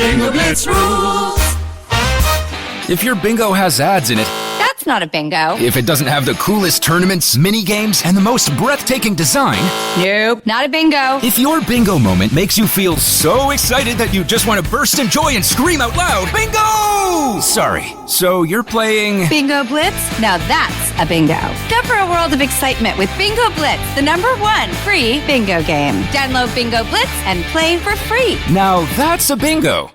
Bingo Blitz rules. If your bingo has ads in it, That's not a bingo. if it doesn't have the coolest tournaments, mini games, and the most breathtaking design, Nope, not a bingo. if your bingo moment makes you feel so excited that you just want to burst in joy and scream out loud, bingo! Sorry, so you're playing... Bingo Blitz? Now that's a bingo. Go for a world of excitement with Bingo Blitz, the #1 free bingo game. Download Bingo Blitz and play for free. Now that's a bingo.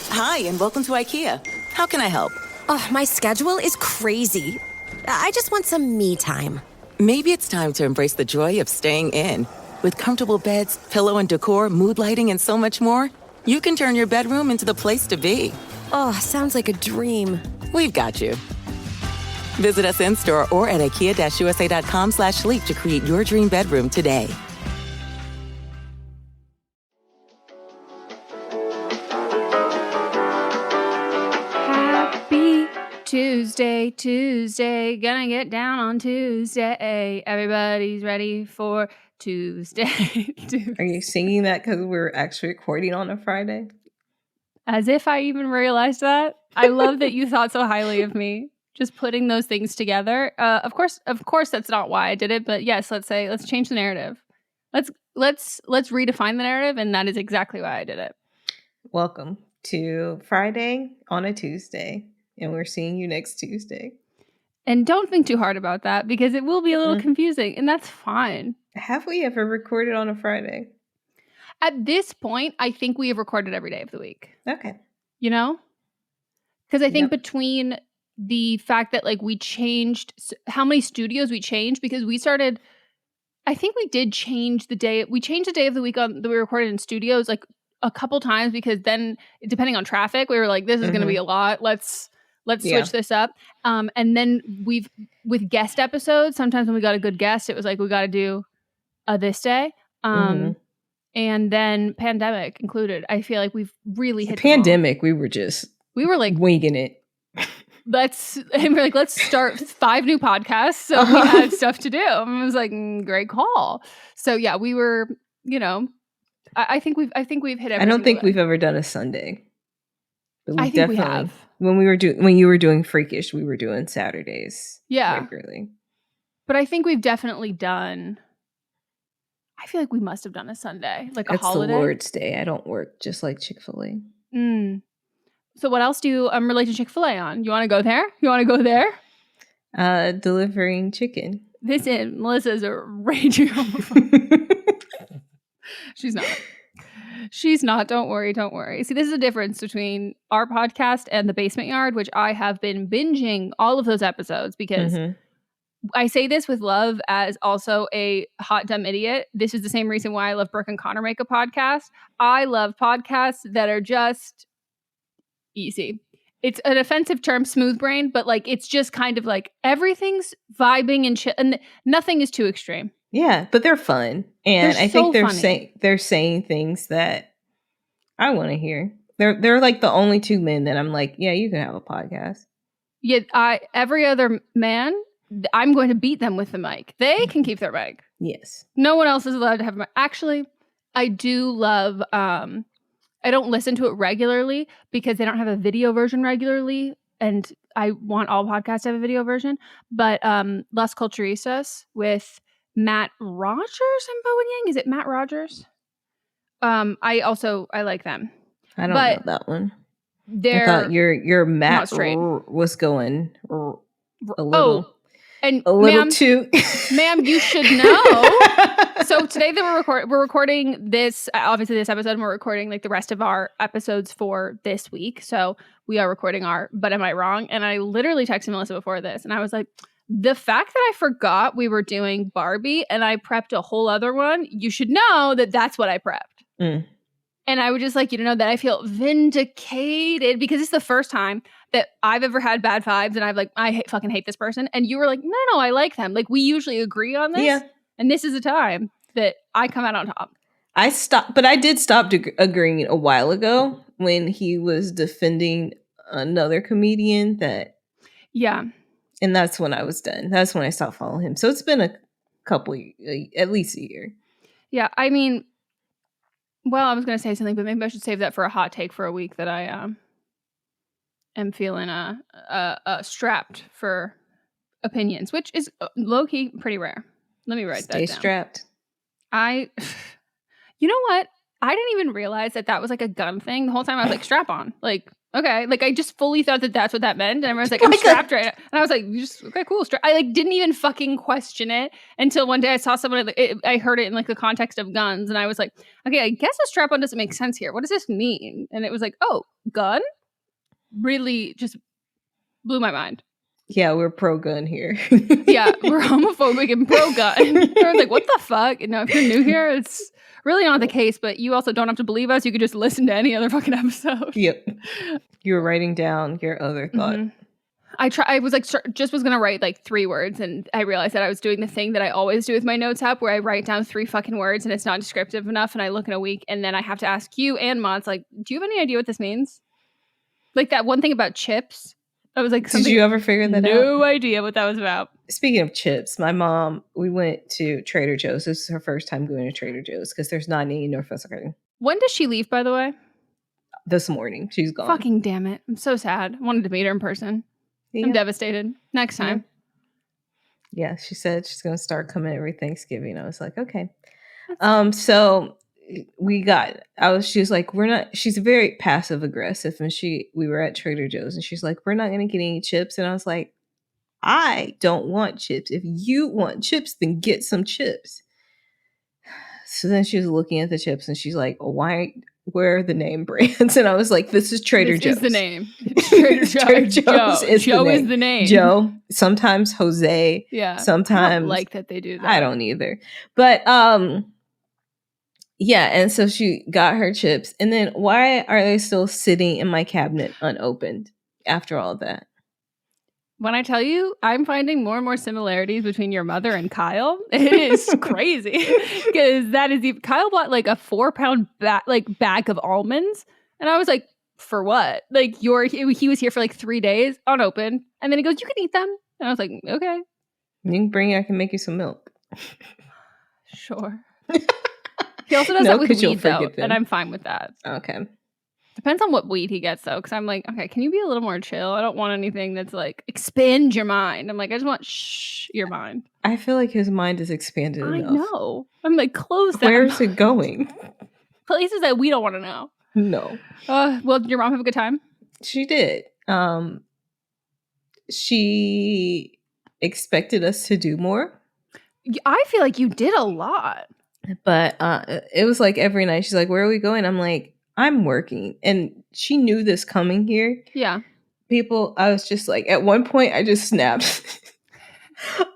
Hi, and welcome to IKEA. How can I help? Oh, my schedule is crazy. I just want some me time. Maybe it's time to embrace the joy of staying in. With comfortable beds, pillow and decor, mood lighting, and so much more, you can turn your bedroom into the place to be. Oh, sounds like a dream. We've got you. Visit us in-store or at ikea-usa.com/sleep to create your dream bedroom today. Tuesday, gonna get down on Tuesday. Everybody's ready for Tuesday. Are you singing that because we're actually recording on a Friday? As if I even realized that. I love that you thought so highly of me. Just putting those things together. Of course, that's not why I did it. But yes, let's change the narrative. Let's redefine the narrative, and that is exactly why I did it. Welcome to Friday on a Tuesday. And we're seeing you next Tuesday. And don't think too hard about that because it will be a little confusing, and that's fine. Have we ever recorded on a Friday? At this point, I think we have recorded every day of the week. Okay. You know? Because I think between the fact that like we changed how many studios we changed, because we started, I think we did change the day. We changed the day of the week that we recorded in studios like a couple times because then depending on traffic, we were like, this is going to be a lot. Let's switch this up. And then with guest episodes, sometimes when we got a good guest, it was like, we got to do this day. And then pandemic included. I feel like we've really hit pandemic. We were like winging it. Let's start 5 new podcasts. So we had stuff to do. And it was like, great call. So yeah, we were, I think we've hit everything. I don't think we've ever done a Sunday. But I think we have. When you were doing Freakish, we were doing Saturdays. Yeah. Regularly. But I think we've definitely done. I feel like we must have done a Sunday, like a holiday. It's the Lord's Day. I don't work, just like Chick-fil-A. So what else do you relate to Chick-fil-A on? You want to go there? Delivering chicken. Melissa is a raging homophobe. She's not. Don't worry. See, this is the difference between our podcast and The Basement Yard, which I have been binging all of those episodes because I say this with love as also a hot, dumb idiot. This is the same reason why I love Brooke and Connor make a podcast. I love podcasts that are just easy. It's an offensive term, smooth brain, but like it's just kind of like everything's vibing and chill, and nothing is too extreme. Yeah, but they're fun, and I think funny. they're saying things that I want to hear. They're like the only 2 men that I'm like, yeah, you can have a podcast. Yeah, every other man, I'm going to beat them with the mic. They can keep their mic. Yes. No one else is allowed to have a mic. Actually, I do love. I don't listen to it regularly because they don't have a video version regularly, and I want all podcasts to have a video version. But Las Culturistas with Matt Rogers and Bowen Yang. Is it Matt Rogers? I like them. I don't know that one. I thought your Matt was going a little. And a little too. Ma'am, you should know. So today that we're recording this, obviously this episode, and we're recording like the rest of our episodes for this week. So we are recording our But Am I Wrong? And I literally texted Melissa before this, and I was like, the fact that I forgot we were doing Barbie and I prepped a whole other one, you should know that that's what I prepped. And I would just like you to know that I feel vindicated because it's the first time that I've ever had bad vibes and I've like, fucking hate this person. And you were like, no, I like them. Like we usually agree on this. Yeah. And this is a time that I come out on top. I did stop agreeing a while ago when he was defending another comedian that. Yeah. And that's when I was done. That's when I stopped following him. So it's been a couple, at least a year. Yeah. I mean, Well, I was going to say something, but maybe I should save that for a hot take for a week that I am feeling strapped for opinions, which is low-key pretty rare. Let me write that down. Stay strapped. You know what? I didn't even realize that was like a gun thing. The whole time I was like, strap on. Like, okay. Like, I just fully thought that that's what that meant. And everyone's like, I'm strapped right now. And I was like, okay, cool. I like didn't even fucking question it until one day I saw someone, I heard it in like the context of guns. And I was like, okay, I guess a strap on doesn't make sense here. What does this mean? And it was like, oh, gun? Really just blew my mind. Yeah, we're pro-gun here. Yeah, we're homophobic and pro-gun. Everyone's like, what the fuck? You know, if you're new here, it's really not the case, but you also don't have to believe us. You could just listen to any other fucking episode. Yep. You were writing down your other thought. Mm-hmm. I was like, just was going to write like 3 words, and I realized that I was doing the thing that I always do with my notes app, where I write down 3 fucking words and it's not descriptive enough, and I look in a week, and then I have to ask you and Mods, like, do you have any idea what this means? Like that one thing about chips. I was like, did you ever figure that out? No idea what that was about. Speaking of chips, my mom, we went to Trader Joe's. This is her first time going to Trader Joe's because there's not any in Northwest Arkansas. When does she leave, by the way? This morning. She's gone. Fucking damn it. I'm so sad. I wanted to meet her in person. Yeah. I'm devastated. Next time. Yeah, she said she's going to start coming every Thanksgiving. I was like, okay. So she was like, she's very passive aggressive, and we were at Trader Joe's, and she's like, we're not going to get any chips. And I was like, I don't want chips. If you want chips, then get some chips. So then she was looking at the chips, and she's like, where are the name brands? And I was like, this is Trader Joe's. This is the name. Trader Joe's. Joe is the name. Joe. Sometimes Jose. Yeah. Sometimes. I don't like that they do that. I don't either. But yeah, and so she got her chips. And then why are they still sitting in my cabinet unopened after all of that? When I tell you, I'm finding more and more similarities between your mother and Kyle. It is crazy. Because Kyle bought like a 4-pound bag of almonds. And I was like, for what? Like he was here for like 3 days unopened. And then he goes, you can eat them. And I was like, okay. You can bring it, I can make you some milk. Sure. He also does that with weed, though, and I'm fine with that. Okay. Depends on what weed he gets, though, because I'm like, okay, can you be a little more chill? I don't want anything that's like, expand your mind. I'm like, I just want your mind. I feel like his mind is expanded enough. I know. I'm like, close that. Where's it going? Places that we don't want to know. No. Well, did your mom have a good time? She did. She expected us to do more. I feel like you did a lot. But it was like every night she's like, where are we going? I'm like, I'm working. And she knew this coming here. Yeah. I was just like, at one point I just snapped.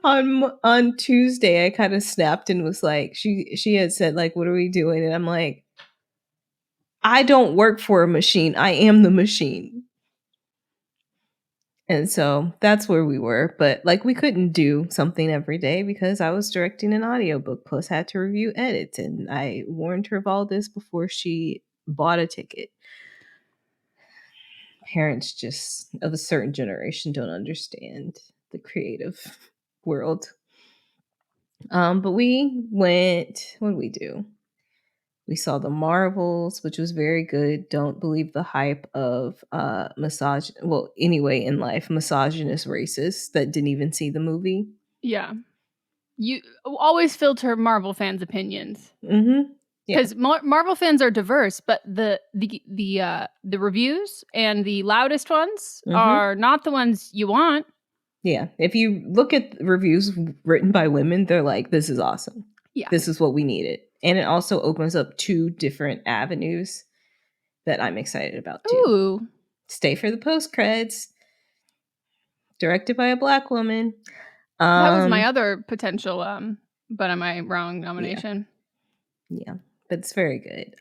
on Tuesday I kind of snapped and was like, she had said like, what are we doing? And I'm like, I don't work for a machine. I am the machine. And so that's where we were. But like, we couldn't do something every day because I was directing an audiobook, plus had to review edits. And I warned her of all this before she bought a ticket. Parents just of a certain generation don't understand the creative world. But we went, what did we do? We saw The Marvels, which was very good. Don't believe the hype of misogynist racists that didn't even see the movie. Yeah. You always filter Marvel fans' opinions. Mm-hmm. Because Marvel fans are diverse, but the reviews and the loudest ones are not the ones you want. Yeah. If you look at reviews written by women, they're like, this is awesome. Yeah. This is what we needed. And it also opens up 2 different avenues that I'm excited about too. Ooh. Stay for the post-creds. Directed by a Black woman. That was my other potential But Am I Wrong nomination. Yeah. But it's very good.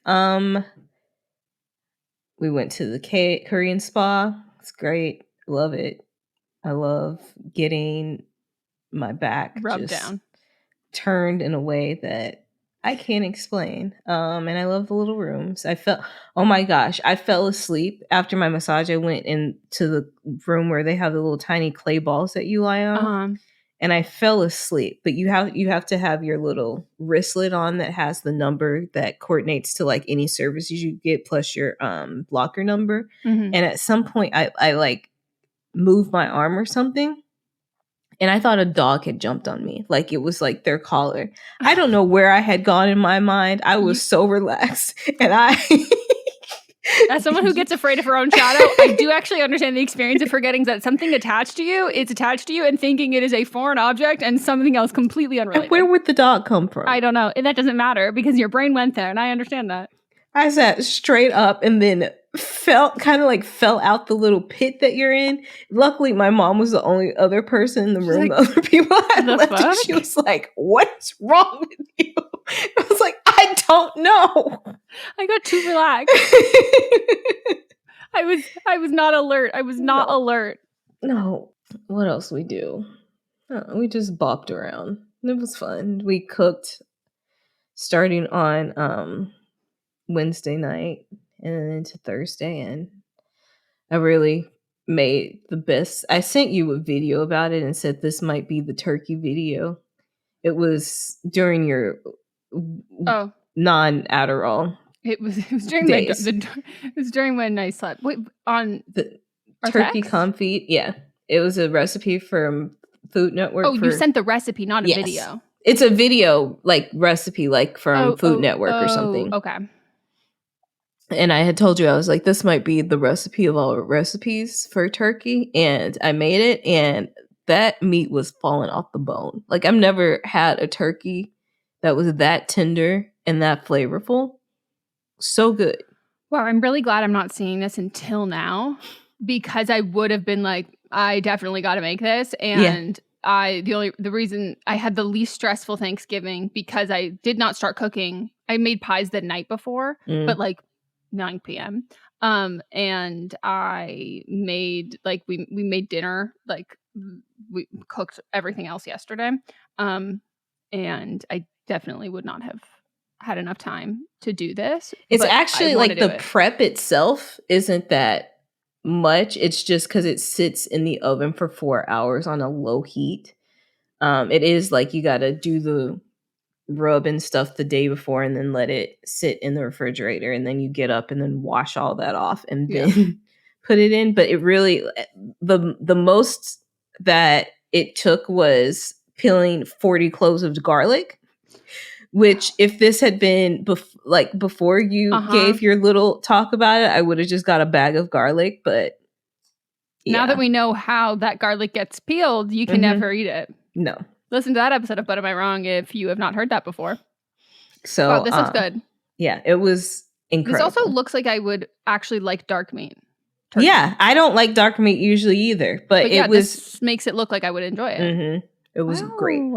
We went to the Korean spa. It's great. Love it. I love getting my back rubbed down, turned in a way that I can't explain. And I love the little rooms. I fell asleep after my massage. I went into the room where they have the little tiny clay balls that you lie on. and I fell asleep. But you have to have your little wristlet on that has the number that coordinates to like any services you get plus your blocker number. Mhm. And at some point I like moved my arm or something, and I thought a dog had jumped on me. Like it was like their collar. I don't know where I had gone in my mind. I was so relaxed, and As someone who gets afraid of her own shadow, I do actually understand the experience of forgetting that something attached to you, it's attached to you, and thinking it is a foreign object and something else completely unrelated. And where would the dog come from? I don't know. And that doesn't matter because your brain went there, and I understand that. I sat straight up and then fell out the little pit that you're in. Luckily, my mom was the only other person in the room. Like, the other people had the left. And she was like, "What's wrong with you?" I was like, "I don't know." I got too relaxed. I was not alert. I was not alert. No. What else we do? We just bopped around. It was fun. We cooked starting on Wednesday night and then into Thursday, and I really made the best. I sent you a video about it and said this might be the turkey video. It was during your non-Adderall. It was during it was during when I slept. Wait, on the turkey confit. Yeah, it was a recipe from Food Network. Oh, you sent the recipe, not a video. It's a video like recipe, like from Food Network or something. Okay. And I had told you, I was like, this might be the recipe of all recipes for turkey. And I made it, and that meat was falling off the bone. Like, I've never had a turkey that was that tender and that flavorful. So good. Wow, I'm really glad I'm not seeing this until now, because I would have been like, I definitely got to make this. And the reason I had the least stressful Thanksgiving because I did not start cooking. I made pies the night before, but like 9 p.m. And I made we made dinner, like we cooked everything else yesterday. And I definitely would not have had enough time to do this. It's actually like the prep itself isn't that much. It's just because it sits in the oven for 4 hours on a low heat. It is like you got to do the rub and stuff the day before and then let it sit in the refrigerator, and then you get up and then wash all that off and then put it in. But it really, the most that it took was peeling 40 cloves of garlic, which if this had been before you gave your little talk about it, I would have just got a bag of garlic. But now that we know how that garlic gets peeled, you can never eat it. No. Listen to that episode of But Am I Wrong if you have not heard that before. So wow, this looks good. Yeah, it was incredible. This also looks like I would actually like dark meat. Turkey. Yeah, I don't like dark meat usually either, but it was this makes it look like I would enjoy it. Mm-hmm. It was great.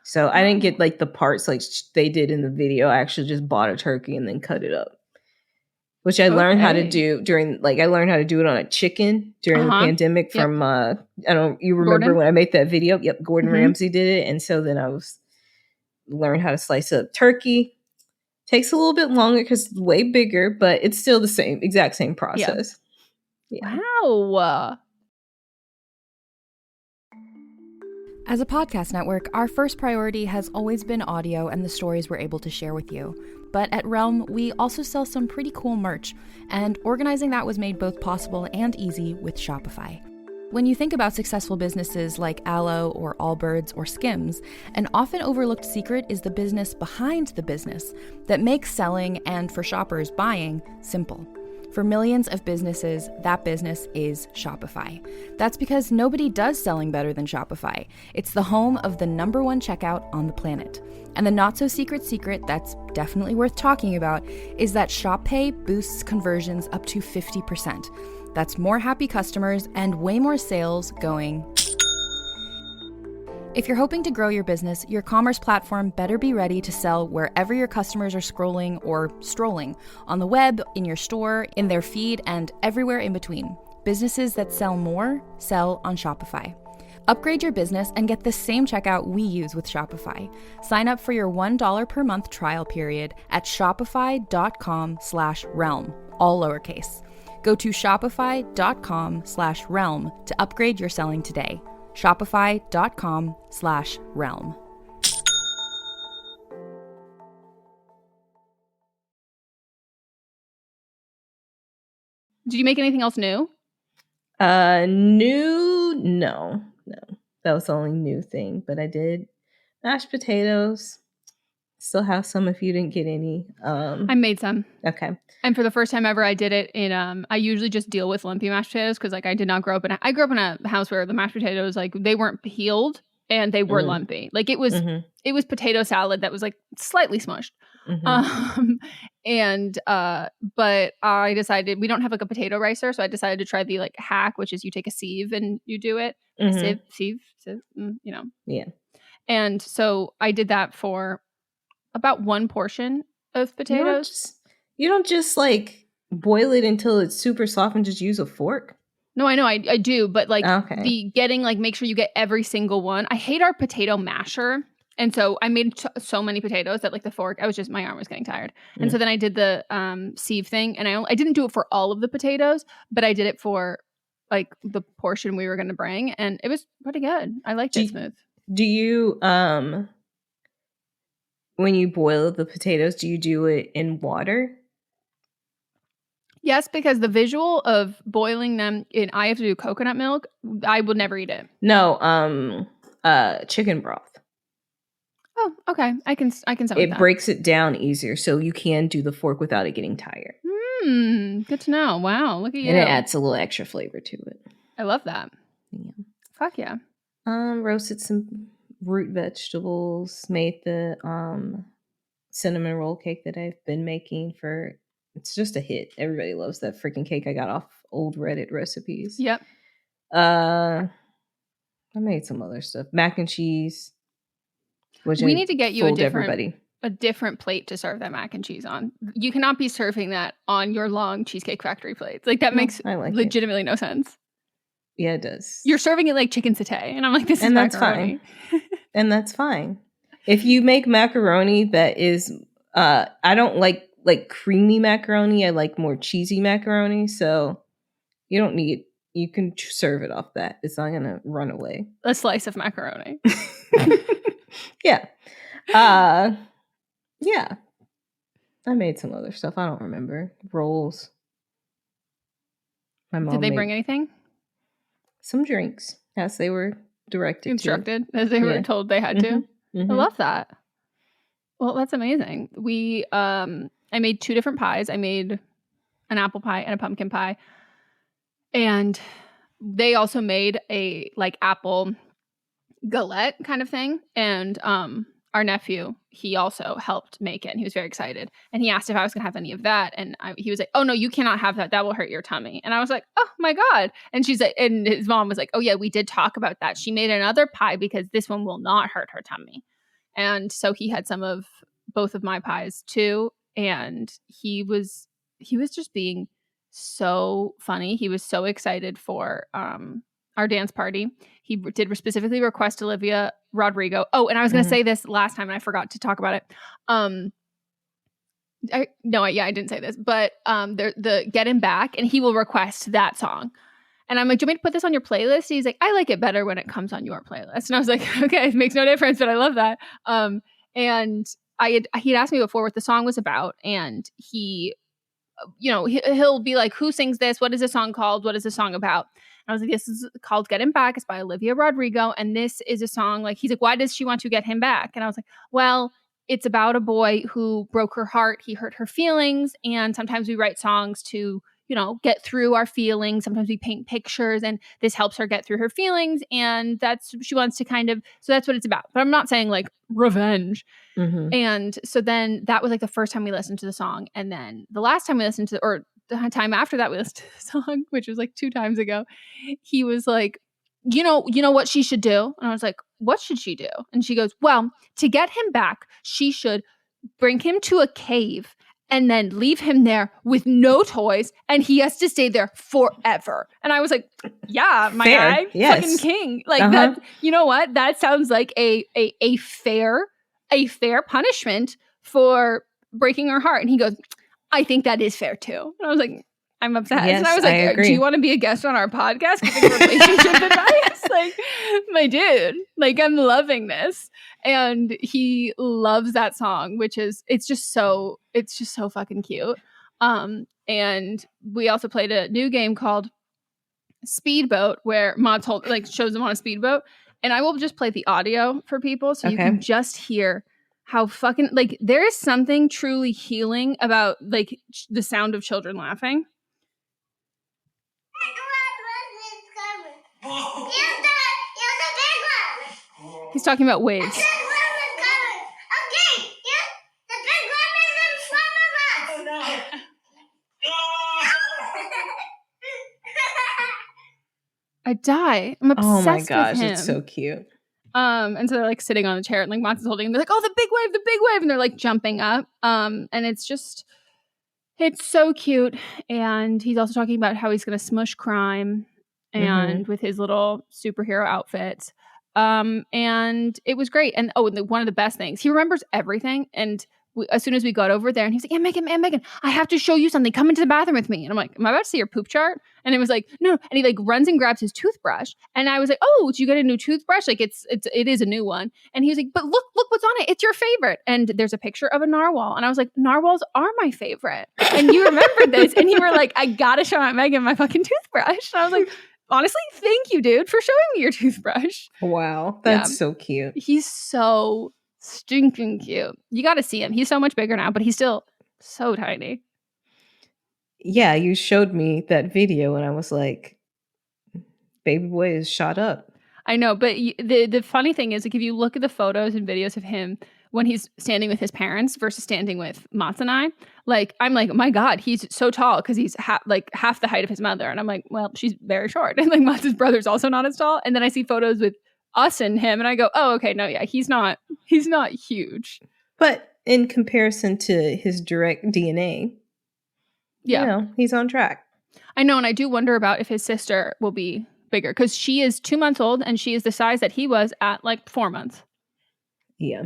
So I didn't get like the parts like they did in the video. I actually just bought a turkey and then cut it up, which I learned how to do I learned how to do it on a chicken during the pandemic from you remember Gordon? When I made that video? Yep, Gordon Ramsay did it, and so then I learned how to slice up turkey. Takes a little bit longer because it's way bigger, but it's still the exact same process. Yeah. Wow. As a podcast network, our first priority has always been audio and the stories we're able to share with you. But at Realm, we also sell some pretty cool merch, and organizing that was made both possible and easy with Shopify. When you think about successful businesses like Aloe or Allbirds or Skims, an often overlooked secret is the business behind the business that makes selling and, for shoppers, buying simple. For millions of businesses, that business is Shopify. That's because nobody does selling better than Shopify. It's the home of the #1 checkout on the planet. And the not-so-secret secret that's definitely worth talking about is that Shop Pay boosts conversions up to 50%. That's more happy customers and way more sales going. If you're hoping to grow your business, your commerce platform better be ready to sell wherever your customers are scrolling or strolling, on the web, in your store, in their feed, and everywhere in between. Businesses that sell more, sell on Shopify. Upgrade your business and get the same checkout we use with Shopify. Sign up for your $1 per month trial period at shopify.com/realm, all lowercase. Go to shopify.com/realm to upgrade your selling today. Shopify.com/realm. Did you make anything else new? No. That was the only new thing. But I did mashed potatoes. Still have some if you didn't get any. I made some. Okay. And for the first time ever, I did it in, I usually just deal with lumpy mashed potatoes because like I did not grow up I grew up in a house where the mashed potatoes, like they weren't peeled and they were lumpy. Like it was potato salad that was like slightly smushed. But I decided we don't have like a potato ricer. So I decided to try the like hack, which is you take a sieve and you do it. A sieve, you know. Yeah. And so I did that for about one portion of potatoes. You don't just like boil it until it's super soft and just use a fork? No, I know I do, but like Okay. make sure you get every single one. I hate our potato masher. And so I made so many potatoes that like the fork, my arm was getting tired. And so then I did the sieve thing and I didn't do it for all of the potatoes, but I did it for like the portion we were going to bring. And it was pretty good. I liked it smooth. Do you, when you boil the potatoes, do you do it in water? Yes, because the visual of boiling them I have to do coconut milk. I would never eat it. No, chicken broth. Oh, okay. I can It breaks it down easier, so you can do the fork without it getting tired. Good to know. Wow, look at you. And it adds a little extra flavor to it. I love that. Yeah. Fuck yeah. Roasted some root vegetables, made the cinnamon roll cake that I've been making for. It's just a hit. Everybody loves that freaking cake I got off old Reddit recipes. Yep. I made some other stuff. Mac and cheese. We need to get you a different plate to serve that mac and cheese on. You cannot be serving that on your long Cheesecake Factory plates. Like that makes legitimately no sense. Yeah, it does. You're serving it like chicken satay, and I'm like, this is macaroni. Fine. And that's fine. If you make macaroni that is, I don't like creamy macaroni. I like more cheesy macaroni. So you can serve it off that. It's not going to run away. A slice of macaroni. Yeah. Yeah. I made some other stuff. I don't remember. Rolls. My mom Did they bring anything? Some drinks. Yes, they were instructed as they were told they had to. I love that. Well, that's amazing. I made 2 different pies. I made an apple pie and a pumpkin pie. And they also made a like apple galette kind of thing. And our nephew, he also helped make it. And he was very excited. And he asked if I was going to have any of that. And he was like, oh, no, you cannot have that. That will hurt your tummy. And I was like, oh, my God. And she's like, and his mom was like, oh, yeah, we did talk about that. She made another pie because this one will not hurt her tummy. And so he had some of both of my pies, too. And he was just being so funny. He was so excited for our dance party. He did specifically request Olivia Rodrigo. Oh, and I was going to say this last time and I forgot to talk about it. I didn't say this, but the Get Him Back, and he will request that song. And I'm like, do you want me to put this on your playlist? He's like, I like it better when it comes on your playlist. And I was like, okay, it makes no difference, but I love that. And he'd asked me before what the song was about, and he, he'll be like, who sings this? What is the song called? What is the song about? And I was like, this is called Get Him Back. It's by Olivia Rodrigo. And this is a song, like, he's like, why does she want to get him back? And I was like, well, it's about a boy who broke her heart. He hurt her feelings. And sometimes we write songs to, get through our feelings. Sometimes we paint pictures, and this helps her get through her feelings. And she wants to so that's what it's about. But I'm not saying like revenge. Mm-hmm. And so then that was like the first time we listened to the song. And then the last time we listened to, or the time after that we listened to the song, which was like 2 times ago, he was like, you know what she should do? And I was like, what should she do? And she goes, well, to get him back, she should bring him to a cave and then leave him there with no toys, and he has to stay there forever. And I was like, yeah, my fair. guy, yes. Fucking king. Like that, you know what? That sounds like a fair punishment for breaking her heart. And he goes, I think that is fair too. And I was like, I'm obsessed. Yes, and I was I like, agree. do you want to be a guest on our podcast? Giving relationship advice? Like, my dude, like, I'm loving this. And he loves that song, which is, it's just so fucking cute. And we also played a new game called Speedboat, where Maud shows them on a speedboat. And I will just play the audio for people so you Okay. can just hear how fucking, like, there is something truly healing about, like, the sound of children laughing. He's talking about waves. I die. I'm obsessed Oh my gosh, with him. it's so cute. And so they're like sitting on a chair and like Monty's holding him. They're like, oh, the big wave. And they're like jumping up. And it's so cute. And he's also talking about how he's going to smush crime and with his little superhero outfit. And it was great. And one of the best things, he remembers everything. And as soon as we got over there, and he's like, Aunt Megan, I have to show you something. Come into the bathroom with me. And I'm like, am I about to see your poop chart? And it was like, no. And he like runs and grabs his toothbrush. And I was like, oh, did you get a new toothbrush? Like it is a new one. And he was like, but look what's on it. It's your favorite. And there's a picture of a narwhal. And I was like, narwhals are my favorite. And you remembered this. And you were like, I gotta show Aunt Megan my fucking toothbrush. And I was like, honestly, thank you, dude, for showing me your toothbrush. Wow, that's so cute. He's so stinking cute. You got to see him. He's so much bigger now, but he's still so tiny. Yeah, you showed me that video and I was like, baby boy is shot up. I know, but the funny thing is, like, if you look at the photos and videos of him when he's standing with his parents versus standing with Mats and I, like, I'm like, oh my God, he's so tall because he's half the height of his mother. And I'm like, well, she's very short. And like Mats' brother's also not as tall. And then I see photos with us and him and I go, oh, okay, no, yeah, he's not huge. But in comparison to his direct DNA, yeah, he's on track. I know, and I do wonder about if his sister will be bigger because she is 2 months old and she is the size that he was at like 4 months. Yeah.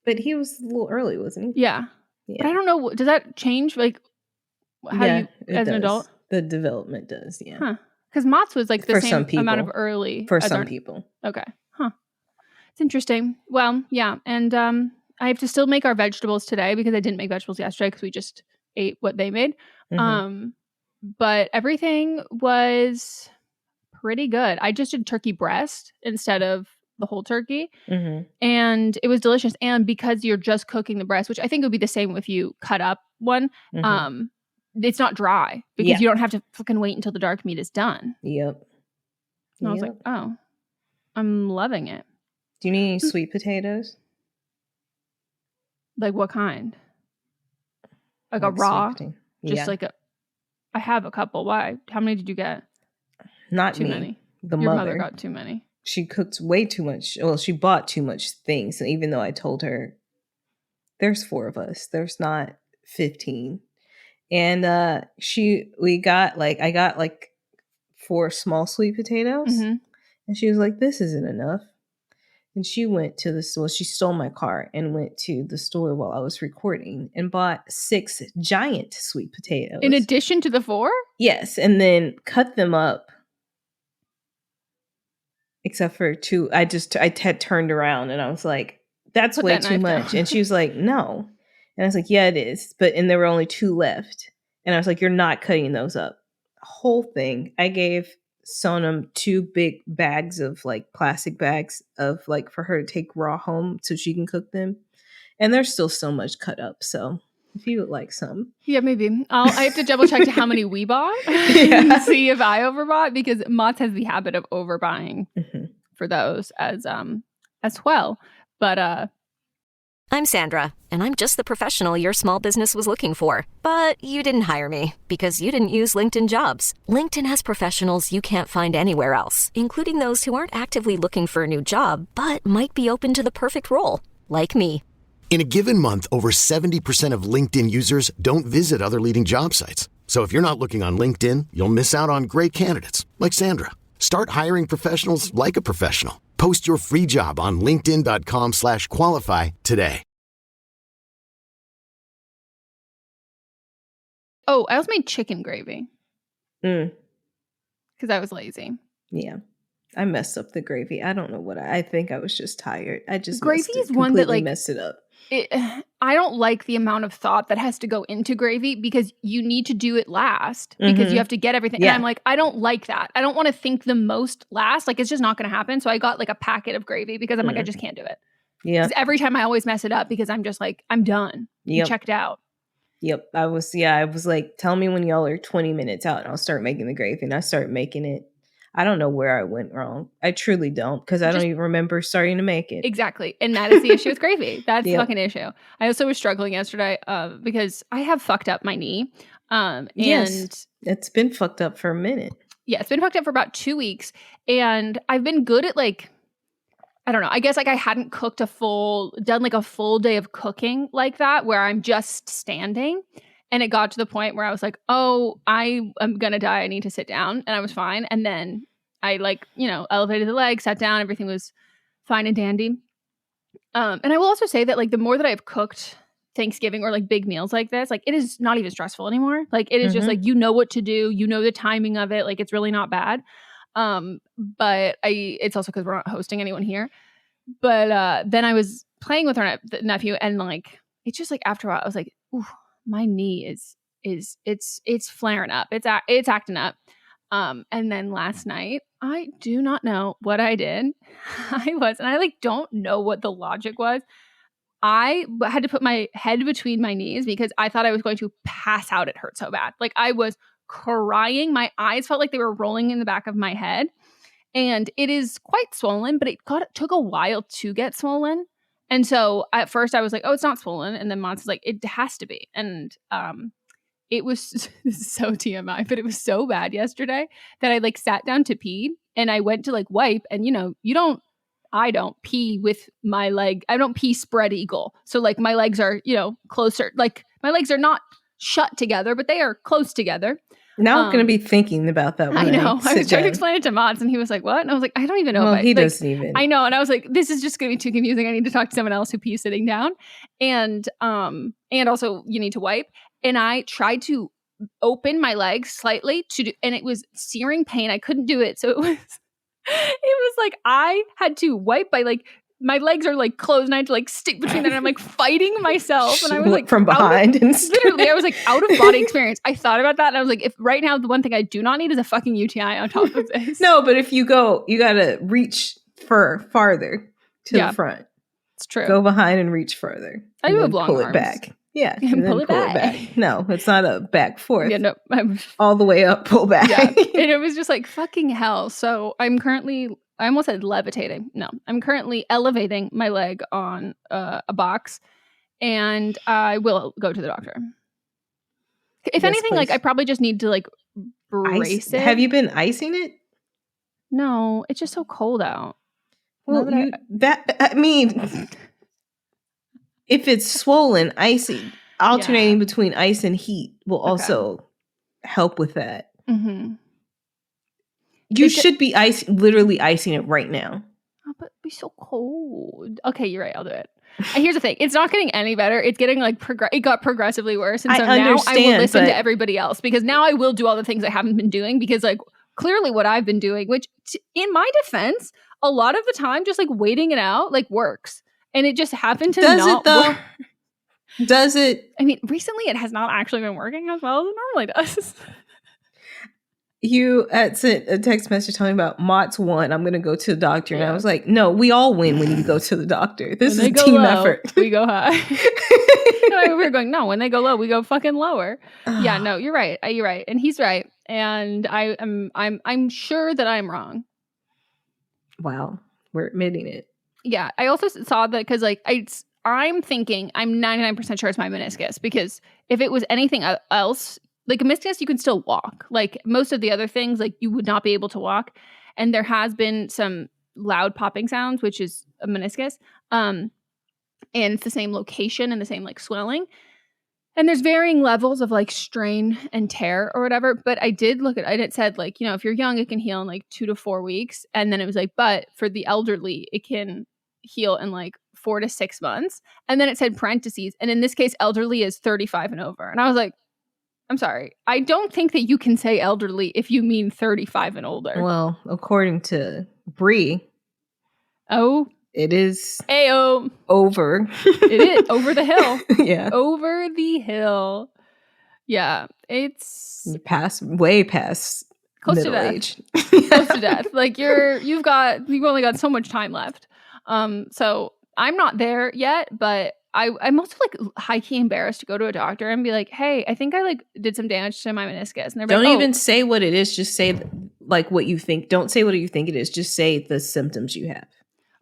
But he was a little early, wasn't he? Yeah. But I don't know, does that change like how you as an adult? The development does, yeah. Huh. Because Mats was like the For same some people. amount of early. For some people. Okay. Huh. It's interesting. Well, yeah. And I have to still make our vegetables today because I didn't make vegetables yesterday because we just ate what they made. But everything was pretty good. I just did turkey breast instead of the whole turkey. And it was delicious. And because you're just cooking the breast, which I think would be the same if you cut up one, it's not dry because you don't have to fucking wait until the dark meat is done. Yep. And I was like, oh, I'm loving it. Do you need any sweet potatoes? Like what kind? Like a raw? Just like I have a couple. Why? How many did you get? Not too me. Many. Your mother got too many. She cooked way too much. Well, she bought too much things. And even though I told her there's 4 of us, there's not 15. And I got like 4 small sweet potatoes. And she was like, this isn't enough. And she went to the store. She stole my car and went to the store while I was recording and bought 6 giant sweet potatoes. In addition to the 4? Yes. And then cut them up. Except for 2. I had turned around and I was like, that's way too much. And she was like, no. And I was like, yeah, it is. And there were only 2 left. And I was like, you're not cutting those up. Whole thing. I gave Sonam 2 big bags of like plastic bags of like for her to take raw home so she can cook them. And there's still so much cut up. So if you would like some. Yeah, maybe. I have to double check to how many we bought and see if I overbought because Mats has the habit of overbuying for those as well. But I'm Sandra, and I'm just the professional your small business was looking for. But you didn't hire me because you didn't use LinkedIn Jobs. LinkedIn has professionals you can't find anywhere else, including those who aren't actively looking for a new job, but might be open to the perfect role, like me. In a given month, over 70% of LinkedIn users don't visit other leading job sites. So if you're not looking on LinkedIn, you'll miss out on great candidates like Sandra. Start hiring professionals like a professional. Post your free job on linkedin.com/qualify today. Oh, I also made chicken gravy. Mm, because I was lazy. yeah. I messed up the gravy. I don't know what I think I was just tired. I just Gravy is one that, like, messed it up. I don't like the amount of thought that has to go into gravy because you need to do it last because you have to get everything. Yeah. And I'm like, I don't like that. I don't want to think the most last. Like, it's just not going to happen. So I got like a packet of gravy because I'm like, I just can't do it. Yeah. Because every time I always mess it up because I'm just like, I'm done. You checked out. Yep. I was like, tell me when y'all are 20 minutes out and I'll start making the gravy. And I started making it. I don't know where I went wrong. I truly don't, because I don't even remember starting to make it. Exactly. And that is the issue with gravy. That's the fucking issue. I also was struggling yesterday because I have fucked up my knee. Yes, it's been fucked up for a minute. Yeah, it's been fucked up for about 2 weeks. And I've been good at, like, I don't know. I guess like I hadn't done like a full day of cooking like that where I'm just standing. And it got to the point where I was like, oh, I am going to die. I need to sit down. And I was fine. And then I elevated the leg, sat down. Everything was fine and dandy. And I will also say that like the more that I've cooked Thanksgiving or like big meals like this, like it is not even stressful anymore. Like it is just like, you know what to do. You know the timing of it. Like it's really not bad. But it's also because we're not hosting anyone here. But then I was playing with our nephew and like, it's just like after a while, I was like, ooh, my knee it's flaring up. It's acting up. And then last night, I do not know what I did. I like don't know what the logic was. I had to put my head between my knees because I thought I was going to pass out. It hurt so bad. Like I was crying. My eyes felt like they were rolling in the back of my head. And it is quite swollen, but it took a while to get swollen. And so at first I was like, oh, it's not swollen. And then Mott's like, it has to be. And it was this is so TMI, but it was so bad yesterday that I like sat down to pee and I went to like wipe. And I don't pee with my leg. I don't pee spread eagle. So like my legs are, closer. Like my legs are not shut together, but they are close together. Now I'm going to be thinking about that. I know. I was trying to explain it to Mods and he was like, what? And I was like, I don't even know. Well, he doesn't even. I know. And I was like, this is just going to be too confusing. I need to talk to someone else who pees sitting down. And also you need to wipe. And I tried to open my legs slightly and it was searing pain. I couldn't do it. So it was like, I had to wipe by like, my legs are like closed and I had to like stick between them and I'm like fighting myself. And I was like from behind. Literally, I was like out of body experience. I thought about that and I was like, if right now the one thing I do not need is a fucking UTI on top of this. No, but if you go, you got to reach farther to the front. It's true. Go behind and reach further. I do have long pull arms. it back. Yeah. And pull it back. No, it's not a back forth. Yeah, no. All the way up, pull back. Yeah. And it was just like fucking hell. So I almost said levitating. No, I'm currently elevating my leg on a box and I will go to the doctor. If anything, please. Like I probably just need to like brace it. Have you been icing it? No, it's just so cold out. Well, if it's swollen, alternating between ice and heat will also help with that. Mm-hmm. You should be literally icing it right now. Oh, but it'd be so cold. Okay, you're right. I'll do it. Here's the thing. It's not getting any better. It's getting like, it got progressively worse. And so now I will listen to everybody else because now I will do all the things I haven't been doing because like clearly what I've been doing, which in my defense, a lot of the time, just like waiting it out like works. And it just happened to not work. Does it? I mean, recently it has not actually been working as well as it normally does. You sent a text message telling me about Mott's won. I'm going to go to the doctor. And I was like, no, we all win when you go to the doctor. This is a team effort. We go high. No, we were going, no, when they go low, we go fucking lower. Yeah, no, you're right. You're right. And he's right. And I'm sure that I'm wrong. Wow. We're admitting it. Yeah. I also saw that because like I'm thinking I'm 99% sure it's my meniscus because if it was anything else, like a meniscus, you can still walk. Like most of the other things, like you would not be able to walk. And there has been some loud popping sounds, which is a meniscus. And it's the same location and the same like swelling. And there's varying levels of like strain and tear or whatever. But I did look at it and it said like, if you're young, it can heal in like 2 to 4 weeks. And then it was like, but for the elderly, it can heal in like 4 to 6 months. And then it said parentheses. And in this case, elderly is 35 and over. And I was like, I'm sorry. I don't think that you can say elderly if you mean 35 and older. Well, according to Bree, it is over. It is over the hill. Yeah. Over the hill. Yeah. It's way past close middle to death. age. Close to death. Like you've only got so much time left. So I'm not there yet, but I'm also like high-key embarrassed to go to a doctor and be like, hey, I think I like did some damage to my meniscus. And they're Don't like, even say what it is. Just say like what you think. Don't say what you think it is. Just say the symptoms you have.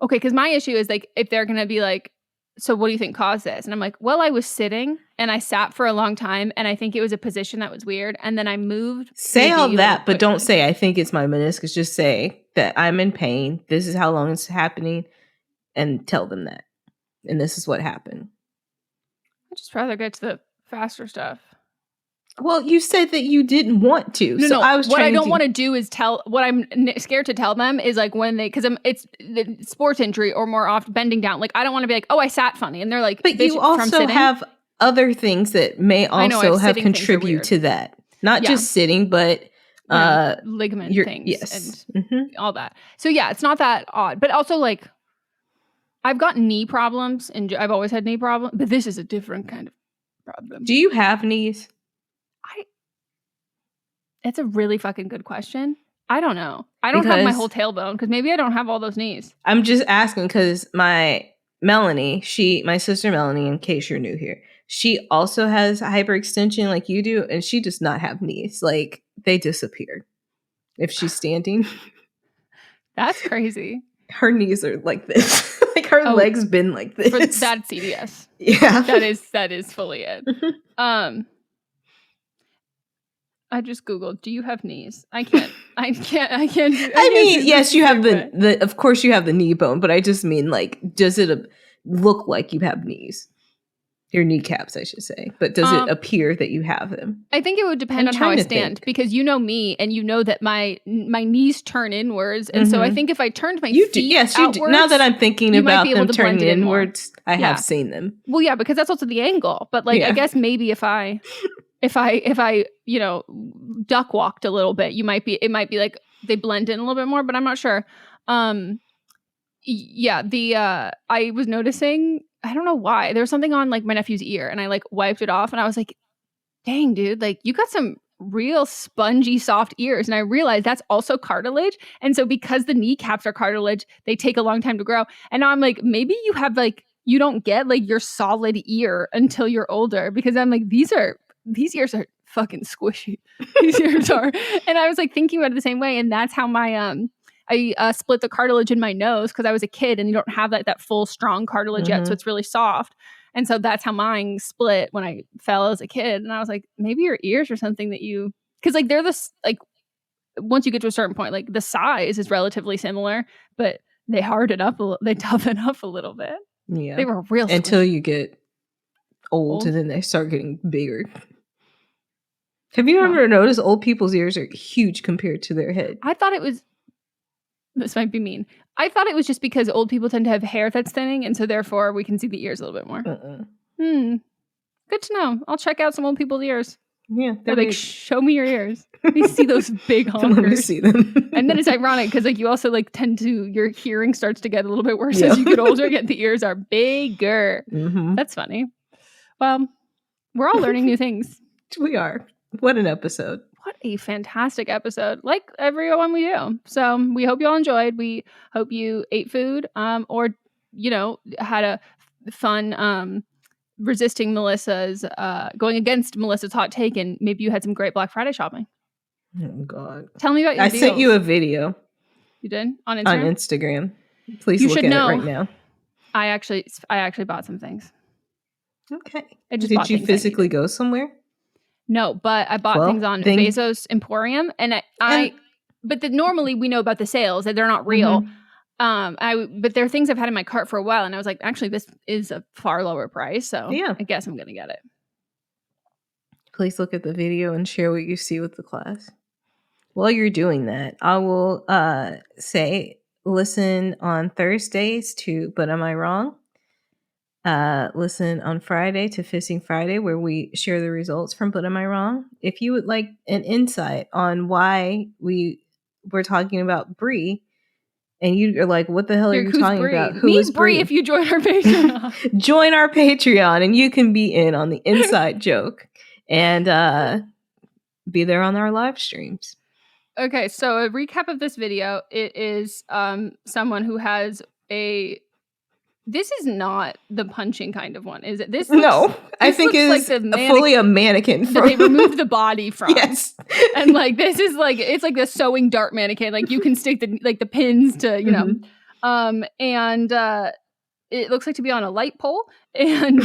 Okay, because my issue is like if they're gonna be like, so what do you think caused this? And I'm like, well, I was sitting and I sat for a long time and I think it was a position that was weird. And then I moved. Say all that, but don't say I think it's my meniscus. Just say that I'm in pain. This is how long it's happening, and tell them that. And this is what happened. I'd just rather get to the faster stuff. Well, you said that you didn't want to. No. What I don't want to do is tell. What I'm scared to tell them is like when because it's the sports injury or more often bending down. Like I don't want to be like, oh, I sat funny, and they're like, but you also have other things that may also have contribute to that. Not just sitting, but ligament things, yes, and all that. So yeah, it's not that odd, but also like I've got knee problems, and I've always had knee problems, but this is a different kind of problem. Do you have knees? It's a really fucking good question. I don't know. I don't have my whole tailbone because maybe I don't have all those knees. I'm just asking because my sister Melanie, in case you're new here, she also has hyperextension like you do, and she does not have knees. Like they disappear if she's standing. That's crazy. Her knees are like this. Like her legs bend like this. That's CDS. Yeah. That is fully it. I just Googled, do you have knees? I can't. Yes, you have the of course you have the knee bone, but I just mean like, does it look like you have knees? Your kneecaps, I should say. But does it appear that you have them? I think it would depend on how I stand because you know me and you know that my knees turn inwards. And so I think if I turned my feet yes, outwards, you do. Now that I'm thinking about them turning inwards, I have seen them. Well, yeah, because that's also the angle. But like, I guess maybe if I duck walked a little bit, it might be like they blend in a little bit more, but I'm not sure. I was noticing, I don't know why, there was something on like my nephew's ear and I like wiped it off and I was like, dang dude, like you got some real spongy soft ears. And I realized that's also cartilage. And so because the kneecaps are cartilage, they take a long time to grow. And now I'm like, maybe you have like, you don't get like your solid ear until you're older, because I'm like, these ears are fucking squishy. These ears are. And I was like thinking about it the same way. And that's how my, I split the cartilage in my nose because I was a kid and you don't have that full strong cartilage yet. So it's really soft. And so that's how mine split when I fell as a kid. And I was like, maybe your ears are something that you, because like they're this, like once you get to a certain point, like the size is relatively similar, but they harden up, they toughen up a little bit. Yeah. They were real until you get old and then they start getting bigger. Have you ever noticed old people's ears are huge compared to their head? I thought it was, this might be mean, I thought it was just because old people tend to have hair that's thinning, and so therefore we can see the ears a little bit more. Good to know. I'll check out some old people's ears. Yeah. They're like, show me your ears. Let me see those big honkers. Let me see them. And then it's ironic because like you also like tend to, your hearing starts to get a little bit worse as you get older, yet the ears are bigger. That's funny. Well, we're all learning new things. We are. What an episode. What a fantastic episode. Like every one we do. So we hope you all enjoyed. We hope you ate food or, had a fun resisting Melissa's, going against Melissa's hot take, and maybe you had some great Black Friday shopping. Oh, God. Tell me about your deals. sent you a video. You did? On Instagram? On Instagram. Please look at it right now. I actually bought some things. Okay. Did you physically go somewhere? No, but I bought things on Bezos Emporium, and but normally we know about the sales that they're not real. But there are things I've had in my cart for a while, and I was like, actually, this is a far lower price, so I guess I'm gonna get it. Please look at the video and share what you see with the class. While you're doing that, I will say listen on Thursdays to But Am I Wrong? listen on Friday to Fisting Friday, where we share the results from But Am I Wrong? If you would like an insight on why we were talking about Brie, and you're like, what the hell are you talking about? Who is Brie? If you join our Patreon. Join our Patreon and you can be in on the inside joke and be there on our live streams. Okay, so a recap of this video. It is someone who has this is not the punching kind of one, is it? I think it's like fully a mannequin that they removed the body from. Yes. And like this is like it's like the sewing dart mannequin. Like you can stick the pins to, you know. And it looks like to be on a light pole. And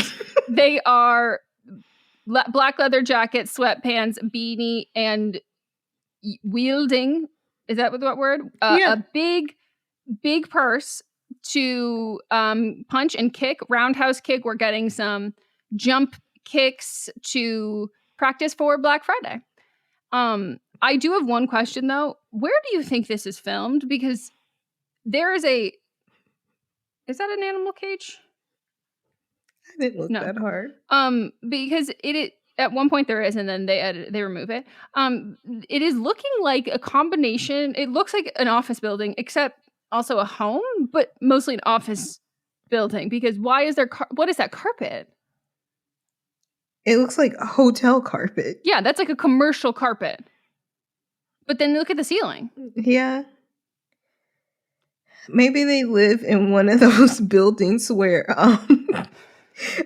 they are black leather jacket, sweatpants, beanie, and wielding, is that what word? A big purse to punch and kick, roundhouse kick. We're getting some jump kicks to practice for Black Friday. I do have one question though. Where do you think this is filmed? Because there is is that an animal cage? I didn't look that hard. Because it at one point there is, and then they remove it. It is looking like a combination. It looks like an office building, except also a home, but mostly an office building. Because why is there? What is that carpet? It looks like a hotel carpet. Yeah, that's like a commercial carpet. But then look at the ceiling. Yeah. Maybe they live in one of those buildings where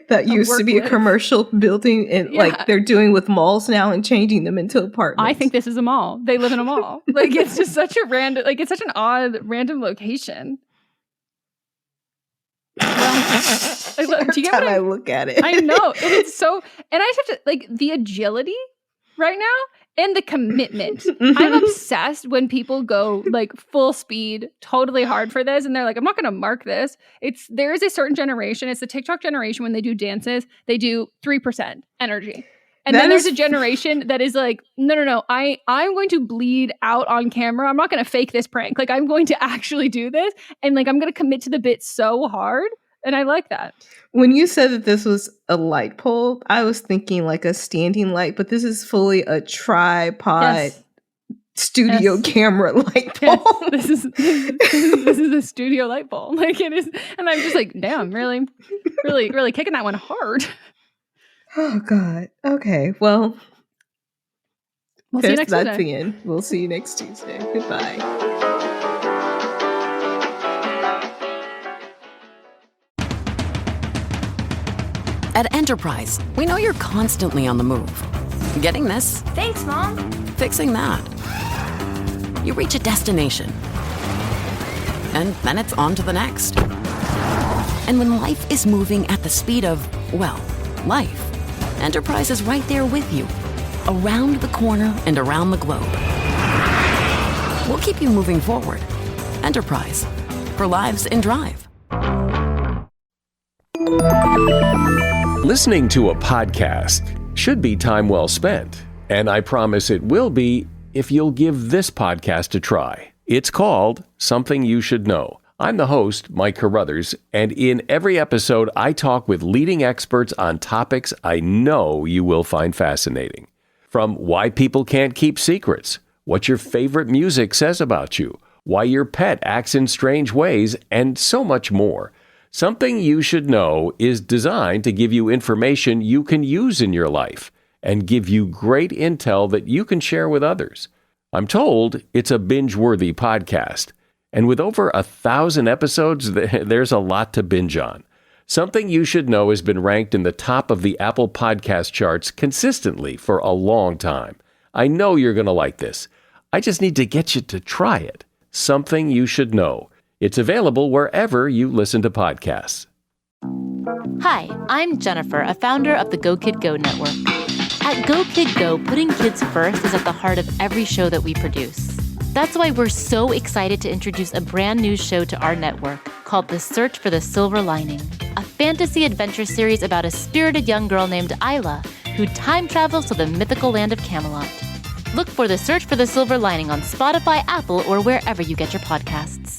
that used to be a commercial building, and like they're doing with malls now and changing them into apartments. I think this is a mall. They live in a mall. Like it's just such a random, like it's such an odd random location. Well, do you get what I look at it? I know. And it's so, and I just have to, like, the agility right now and the commitment. I'm obsessed when people go like full speed, totally hard for this. And they're like, I'm not going to mark this. There is a certain generation. It's the TikTok generation. When they do dances, they do 3% energy. And then there's a generation that is like, no. I'm going to bleed out on camera. I'm not going to fake this prank. Like, I'm going to actually do this. And like, I'm going to commit to the bit so hard. And I like that. When you said that this was a light pole, I was thinking like a standing light, but this is fully a tripod studio camera light pole. Yes. This is a studio light pole. Like it is. And I'm just like, damn, really kicking that one hard. Oh, God. Okay. Well, we'll see you next that's Tuesday. the end. We'll see you next Tuesday. Goodbye. At Enterprise, we know you're constantly on the move. Getting this? Thanks, Mom. Fixing that. You reach a destination. And then it's on to the next. And when life is moving at the speed of, well, life, Enterprise is right there with you. Around the corner and around the globe. We'll keep you moving forward. Enterprise. For lives in drive. Listening to a podcast should be time well spent, and I promise it will be if you'll give this podcast a try. It's called Something You Should Know. I'm the host, Mike Carruthers, and in every episode, I talk with leading experts on topics I know you will find fascinating. From why people can't keep secrets, what your favorite music says about you, why your pet acts in strange ways, and so much more. Something You Should Know is designed to give you information you can use in your life and give you great intel that you can share with others. I'm told it's a binge-worthy podcast. And with over 1,000 episodes, there's a lot to binge on. Something You Should Know has been ranked in the top of the Apple podcast charts consistently for a long time. I know you're going to like this. I just need to get you to try it. Something You Should Know. It's available wherever you listen to podcasts. Hi, I'm Jennifer, a founder of the Go Kid Go network. At Go Kid Go, putting kids first is at the heart of every show that we produce. That's why we're so excited to introduce a brand new show to our network called The Search for the Silver Lining, a fantasy adventure series about a spirited young girl named Isla who time travels to the mythical land of Camelot. Look for The Search for the Silver Lining on Spotify, Apple, or wherever you get your podcasts.